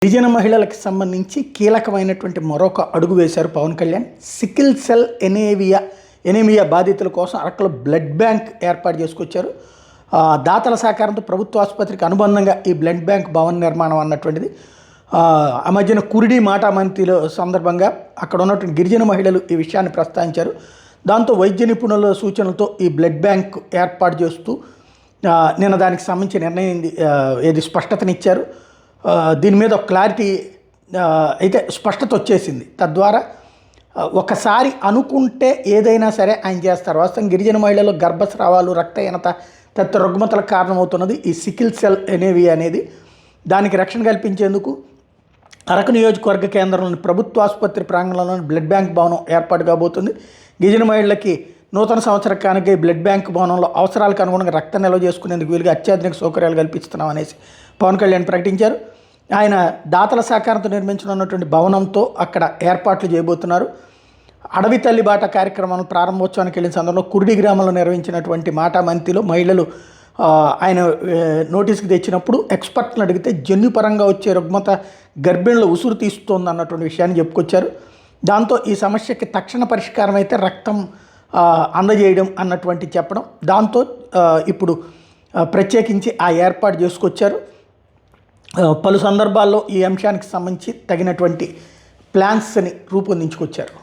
గిరిజన మహిళలకు సంబంధించి కీలకమైనటువంటి మరొక అడుగు వేశారు Pawan Kalyan. Sickle cell anaemia బాధితుల కోసం అరకులో బ్లడ్ బ్యాంక్ ఏర్పాటు చేసుకొచ్చారు. దాతల సహకారంతో ప్రభుత్వ ఆసుపత్రికి అనుబంధంగా ఈ బ్లడ్ బ్యాంక్ భవన నిర్మాణం అన్నటువంటిది ఆ మధ్యన కురిడి మాటామంతిలో సందర్భంగా అక్కడ ఉన్నటువంటి గిరిజన మహిళలు ఈ విషయాన్ని ప్రస్తావించారు. దాంతో వైద్య నిపుణుల సూచనలతో ఈ బ్లడ్ బ్యాంక్ ఏర్పాటు చేస్తూ నిన్న దానికి సంబంధించి నిర్ణయం ఏది స్పష్టతనిచ్చారు. దీని మీద ఒక క్లారిటీ అయితే స్పష్టత వచ్చేసింది. తద్వారా ఒకసారి అనుకుంటే ఏదైనా సరే ఆయన చేస్తారు. వాస్తవం గిరిజన మహిళల్లో గర్భస్రావాలు, రక్తహీనత తదితర రుగ్మతలకు కారణమవుతున్నది ఈ సికిల్ సెల్ ఎనీమియా అనేది. దానికి రక్షణ కల్పించేందుకు అరకు నియోజకవర్గ కేంద్రంలోని ప్రభుత్వ ఆసుపత్రి ప్రాంగణంలోని బ్లడ్ బ్యాంక్ భవనం ఏర్పాటు కాబోతుంది. గిరిజన మహిళలకి నూతన సంవత్సర కానుక బ్లడ్ బ్యాంక్ భవనంలో అవసరాలకు అనుగుణంగా రక్త నిల్వ చేసుకునేందుకు వీలుగా అత్యాధునిక సౌకర్యాలు కల్పిస్తున్నాం అనేసి పవన్ కళ్యాణ్ ప్రకటించారు. ఆయన దాతల సహకారంతో నిర్మించనున్నటువంటి భవనంతో అక్కడ ఏర్పాట్లు చేయబోతున్నారు. అడవి తల్లి బాట కార్యక్రమం ప్రారంభోత్సవానికి వెళ్ళిన సందర్భంలో కురిడి గ్రామంలో నిర్వహించినటువంటి మాటామంతిలో మహిళలు ఆయన నోటీస్కి తెచ్చినప్పుడు ఎక్స్పర్ట్లను అడిగితే జన్యుపరంగా వచ్చే రుగ్మత గర్భిణులు ఉసురు తీస్తుంది అన్నటువంటి విషయాన్ని చెప్పుకొచ్చారు. దాంతో ఈ సమస్యకి తక్షణ పరిష్కారం అయితే రక్తం అందజేయడం అన్నటువంటి చెప్పడం, దాంతో ఇప్పుడు ప్రత్యేకించి ఆ ఏర్పాటు చేసుకొచ్చారు. పలు సందర్భాల్లో ఈ అంశానికి సంబంధించి తగినటువంటి ప్లాన్స్ని రూపొందించుకొచ్చారు.